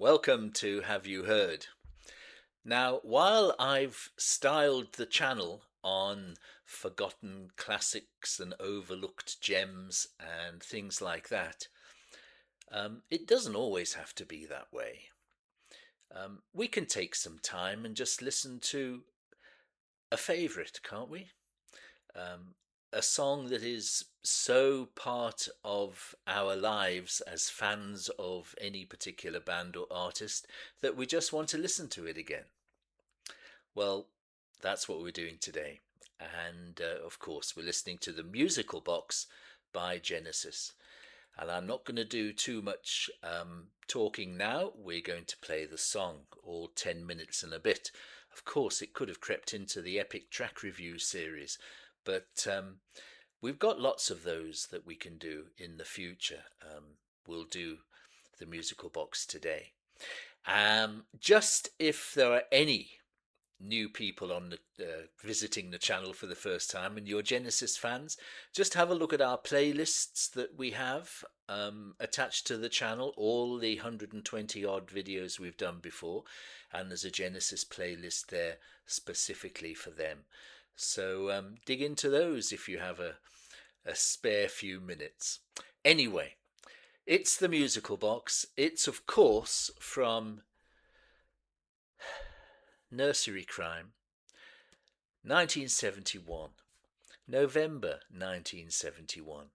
Welcome to Have You Heard? Now, while I've styled the channel on forgotten classics and overlooked gems and things like that, it doesn't always have to be that way. We can take some time and just listen to a favourite, can't we? Um, a song that is so part of our lives as fans of any particular band or artist that we just want to listen to it again. Well, that's what we're doing today. And of course, we're listening to the musical box by Genesis. And I'm not going to do too much talking now. We're going to play the song, all 10 minutes and a bit. Of course, it could have crept into the epic track review series, but we've got lots of those that we can do in the future. We'll do the musical box today. Just if there are any new people on the visiting the channel for the first time and you're Genesis fans, just have a look at our playlists that we have attached to the channel, all the 120 odd videos we've done before, and there's a Genesis playlist there specifically for them. So dig into those if you have a spare few minutes. Anyway, it's the musical box. It's of course from Nursery Crime, 1971, November 1971.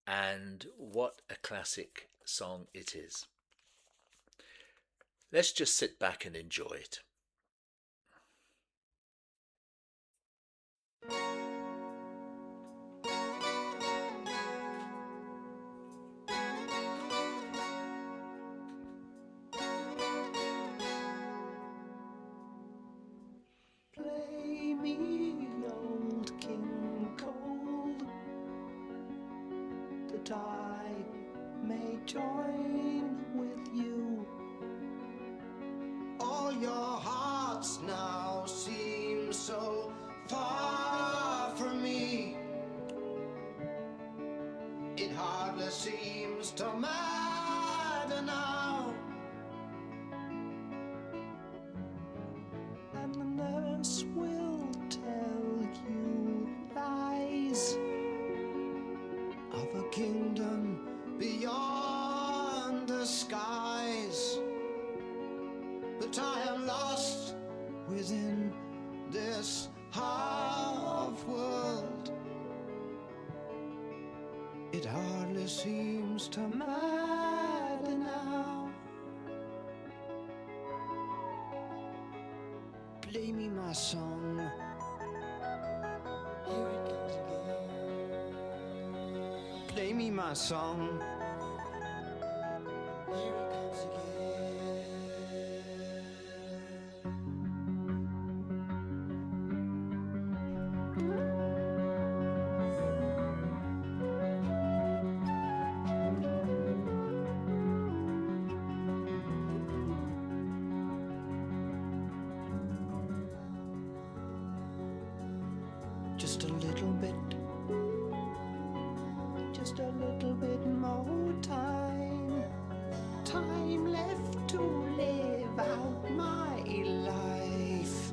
And what a classic song it is. Let's just sit back and enjoy it. Play me old King Cole, that I may join with you. All your hearts now seem so far from me. It hardly seems to matter now. And the nurse will tell you lies of a kingdom beyond the skies. But I am lost within this half world. It hardly seems to matter now. Play me my song. Here it comes again. Play me my song. Here it comes again. Just a little bit more time. Time left to live out my life.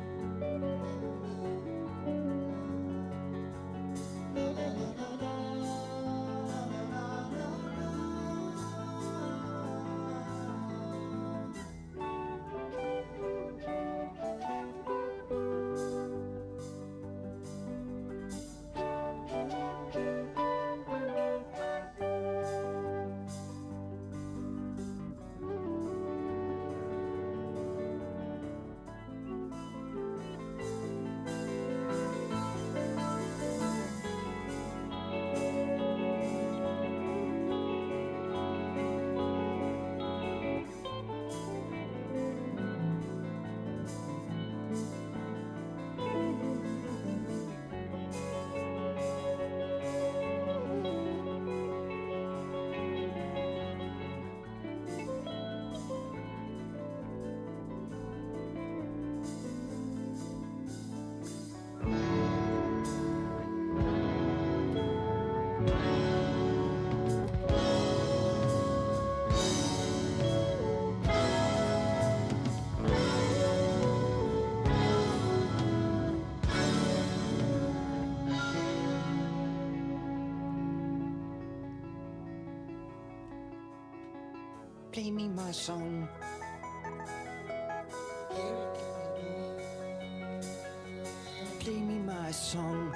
play me my song. Play me my song.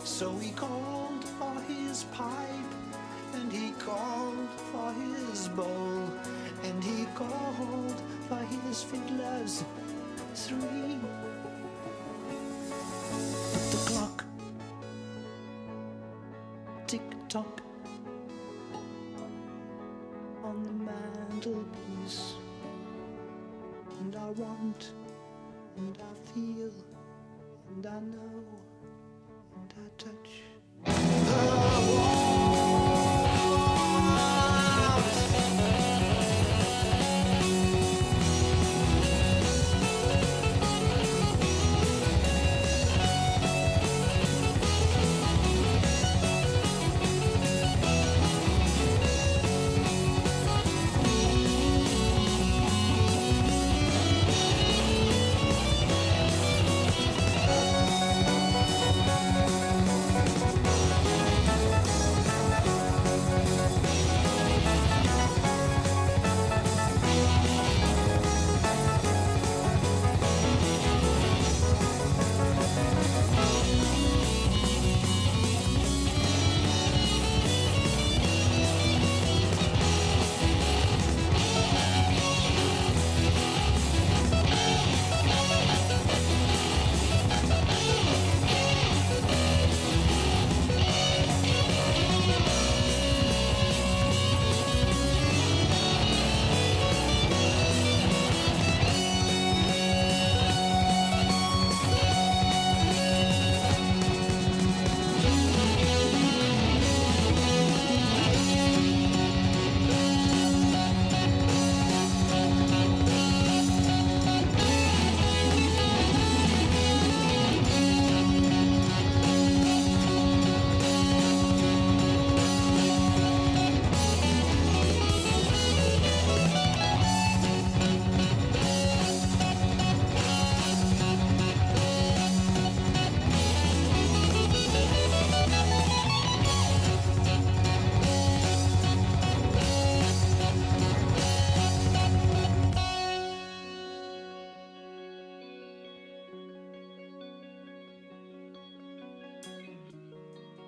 So he called for his pipe, and he called for his bowl, and he called for his fiddlers three. But the clock tick-tock on the mantelpiece, and I want, and I feel, and I know, and I touch the wall.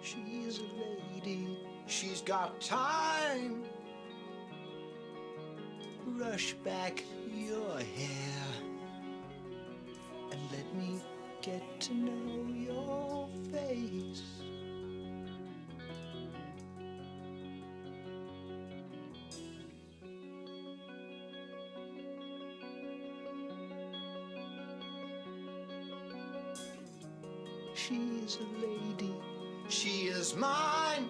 She's a lady, she's got time. Brush back your hair and let me get to know your face. She's a lady, she is mine.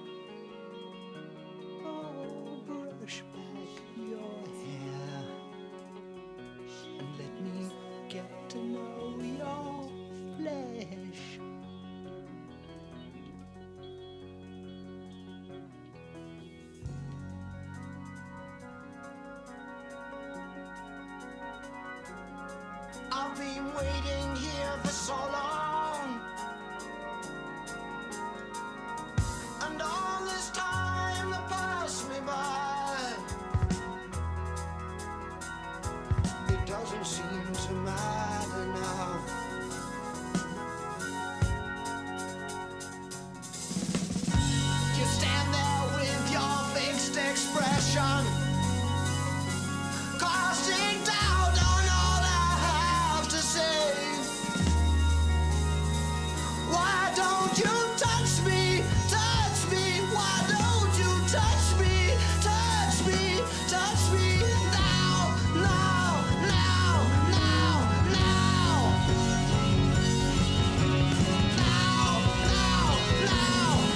Oh, brush back your hair been waiting here for so long, and all this time that passed me by, it doesn't seem to matter now. You stand there with your fixed expression, casting doubt on all I have to say. Why don't you touch me, touch me? Why don't you touch me, touch me, touch me now, now, now, now, now, now, now, now,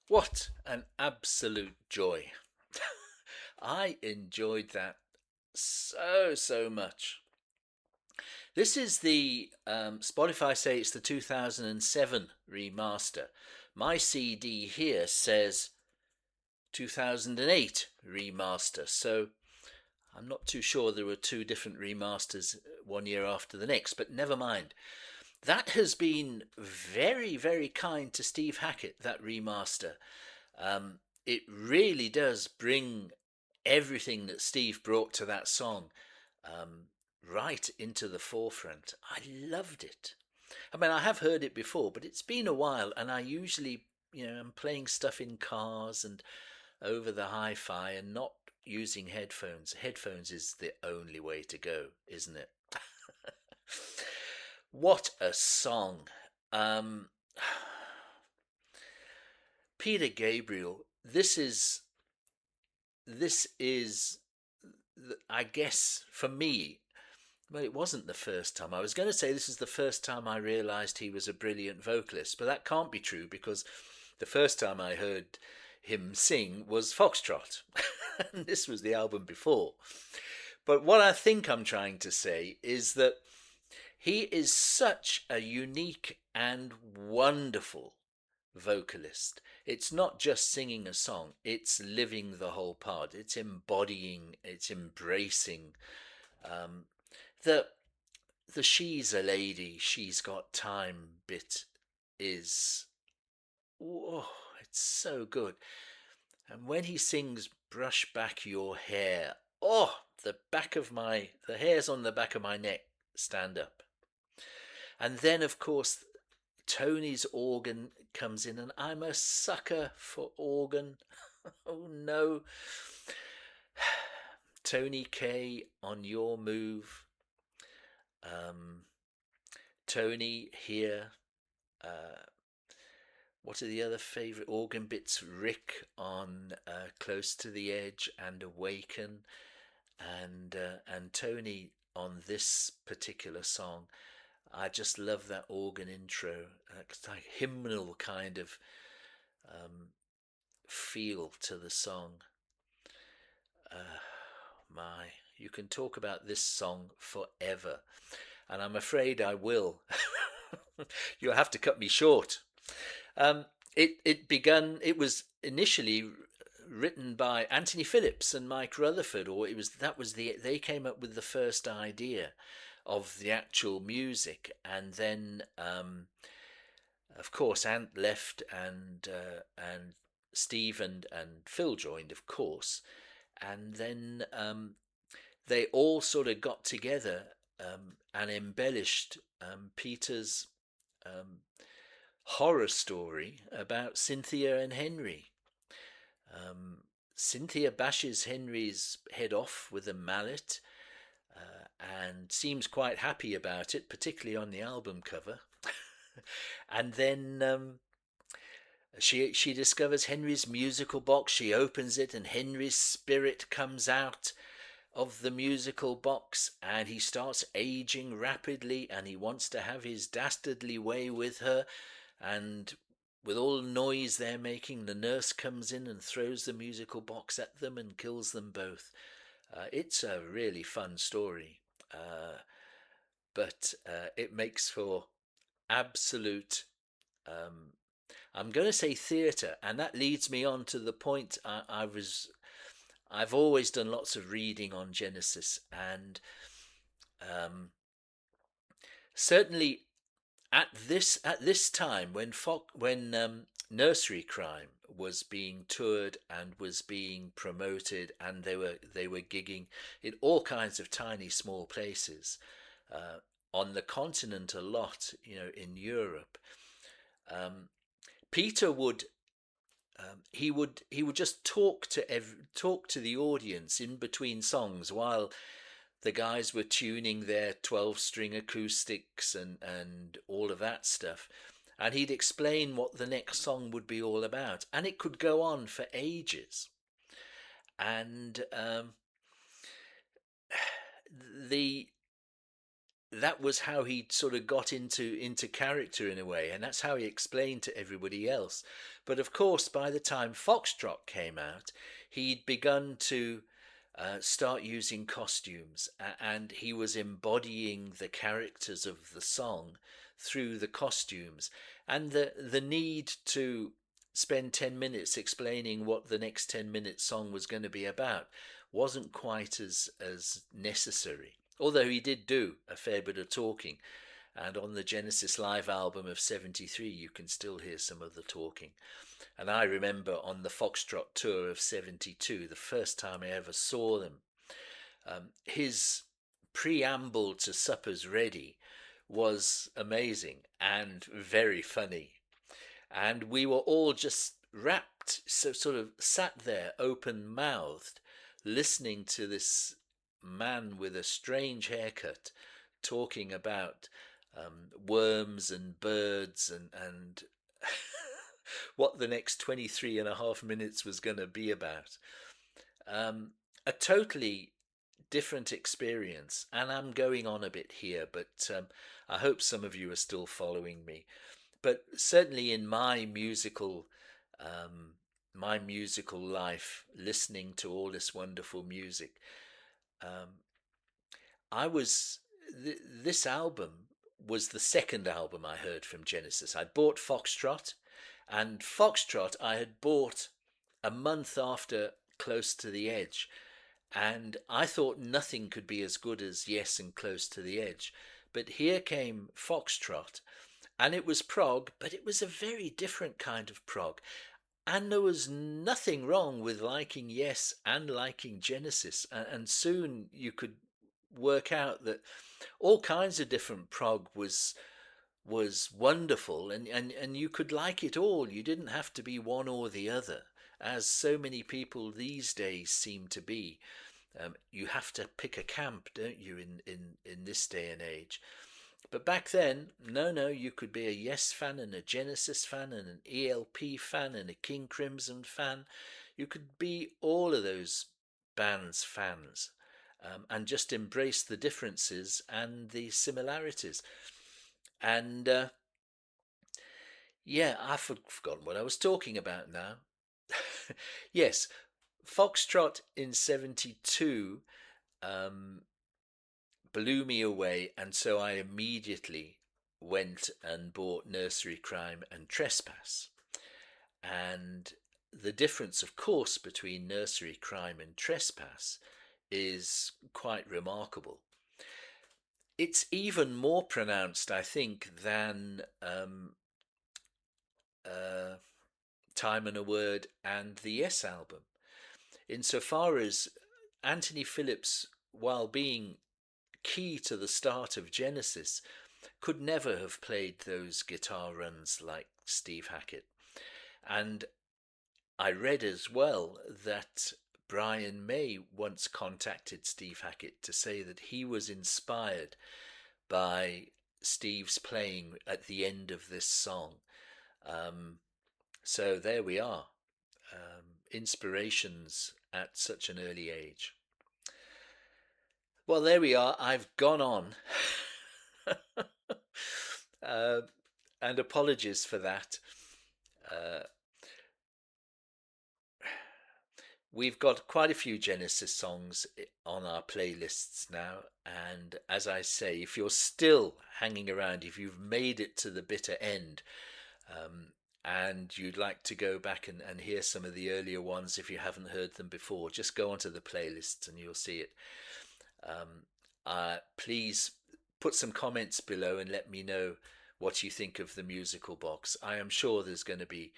What an absolute joy. I enjoyed that so much. This is the Spotify say it's the 2007 remaster. My CD here says 2008 remaster, so I'm not too sure there were two different remasters one year after the next, but never mind. That has been very kind to Steve Hackett, that remaster. It really does bring everything that Steve brought to that song right into the forefront. I loved it. I mean, I have heard it before, but it's been a while, and I usually, I'm playing stuff in cars and over the hi-fi and not using headphones. Headphones is the only way to go, isn't it? What a song. Um, Peter Gabriel, this is I guess for me, well, it wasn't the first time. I was going to say this is the first time I realised he was a brilliant vocalist, but that can't be true because the first time I heard him sing was Foxtrot, and this was the album before. But what I think I'm trying to say is that he is such a unique and wonderful vocalist. It's not just singing a song, it's living the whole part. It's embodying, it's embracing. Um, the the she's a lady, she's got time bit is, oh, it's so good. And when he sings "Brush Back Your Hair," oh, the hairs on the back of my neck stand up. And then, of course, Tony's organ comes in, and I'm a sucker for organ. Oh no. Tony K on Your Move. Tony here. What are the other favourite organ bits? Rick on Close to the Edge and Awaken, and Tony on this particular song. I just love that organ intro. It's like hymnal kind of feel to the song. My, you can talk about this song forever, and I'm afraid I will. You'll have to cut me short. It was initially written by Anthony Phillips and Mike Rutherford, or they came up with the first idea of the actual music, and then of course Ant left, and Steve and Phil joined, of course, and then they all sort of got together and embellished Peter's horror story about Cynthia and Henry. Um, Cynthia bashes Henry's head off with a mallet and seems quite happy about it, particularly on the album cover. And then she discovers Henry's musical box. She opens it, and Henry's spirit comes out of the musical box, and he starts aging rapidly, and he wants to have his dastardly way with her. And with all the noise they're making, the nurse comes in and throws the musical box at them and kills them both. It's a really fun story, but it makes for absolute, um, I'm going to say theatre, and that leads me on to the point I've always done lots of reading on Genesis, and um, certainly at this time when Nursery Crime was being toured and was being promoted, and they were gigging in all kinds of tiny small places, on the continent a lot, in Europe. Um, Peter would he would just talk to the audience in between songs while the guys were tuning their 12-string acoustics and all of that stuff, and he'd explain what the next song would be all about, and it could go on for ages. And the that was how he sort of got into character in a way, and that's how he explained to everybody else. But of course, by the time Foxtrot came out, he'd begun to start using costumes, and he was embodying the characters of the song through the costumes, and the need to spend 10 minutes explaining what the next 10 minute song was going to be about wasn't quite as necessary, although he did do a fair bit of talking. And on the Genesis live album of 73, you can still hear some of the talking. And I remember on the Foxtrot tour of 72, the first time I ever saw them, his preamble to Supper's Ready was amazing and very funny. And we were all just rapt, so sort of sat there open mouthed, listening to this man with a strange haircut talking about worms and birds and what the next 23 and a half minutes was going to be about. A totally different experience, and I'm going on a bit here, but I hope some of you are still following me. But certainly in my musical life, listening to all this wonderful music, um, I was this album was the second album I heard from Genesis. I'd bought Foxtrot, and Foxtrot I had bought a month after Close to the Edge, and I thought nothing could be as good as Yes and Close to the Edge. But here came Foxtrot, and it was prog, but it was a very different kind of prog. And there was nothing wrong with liking Yes and liking Genesis, and soon you could work out that all kinds of different prog was wonderful, and you could like it all. You didn't have to be one or the other, as so many people these days seem to be. You have to pick a camp, don't you, in this day and age? But back then, no, you could be a Yes fan and a Genesis fan and an ELP fan and a King Crimson fan. You could be all of those bands' fans, and just embrace the differences and the similarities. And yeah, I've forgotten what I was talking about now. Yes, Foxtrot in 72 um, blew me away, and so I immediately went and bought Nursery Crime and Trespass. And the difference, of course, between Nursery Crime and Trespass is quite remarkable. It's even more pronounced, I think, than uh, Time and a Word and the Yes album, insofar as Anthony Phillips, while being key to the start of Genesis, could never have played those guitar runs like Steve Hackett. And I read as well that Brian May once contacted Steve Hackett to say that he was inspired by Steve's playing at the end of this song. Um, so there we are. Inspirations at such an early age. Well, there we are. I've gone on. uh, and apologies for that. Uh, we've got quite a few Genesis songs on our playlists now. And as I say, if you're still hanging around, if you've made it to the bitter end, um, and you'd like to go back and hear some of the earlier ones if you haven't heard them before, just go onto the playlists and you'll see it. Please put some comments below and let me know what you think of the musical box. I am sure there's going to be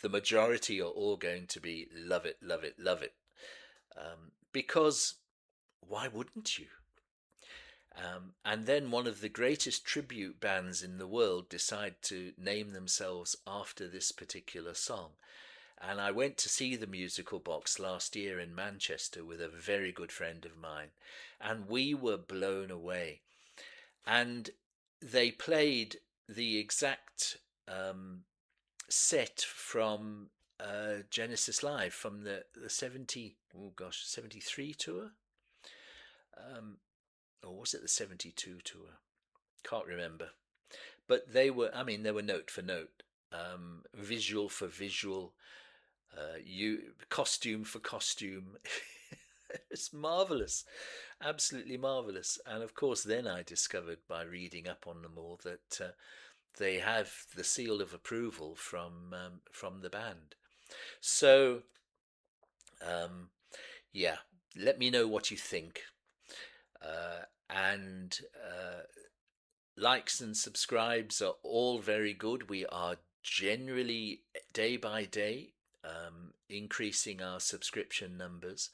the majority are all going to be love it, love it, love it. Because why wouldn't you? And then one of the greatest tribute bands in the world decide to name themselves after this particular song. And I went to see the musical box last year in Manchester with a very good friend of mine, and we were blown away. And they played the exact set from Genesis Live from the 73 tour. Or was it the 72 tour? Can't remember. But they were note for note, visual for visual, costume for costume. It's marvelous, absolutely marvelous. And of course, then I discovered by reading up on them all that they have the seal of approval from the band. So, yeah, let me know what you think. And likes and subscribes are all very good. We are generally day by day increasing our subscription numbers.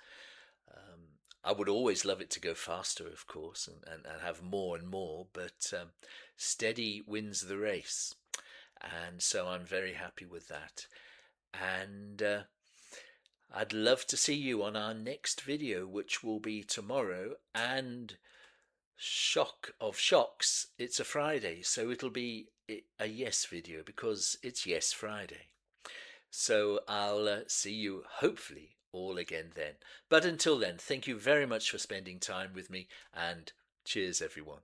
I would always love it to go faster, of course, and have more and more, but steady wins the race. And so I'm very happy with that. And I'd love to see you on our next video, which will be tomorrow. And shock of shocks, it's a Friday, so it'll be a Yes video because it's Yes Friday. So I'll see you hopefully all again then. But until then, thank you very much for spending time with me, and cheers everyone.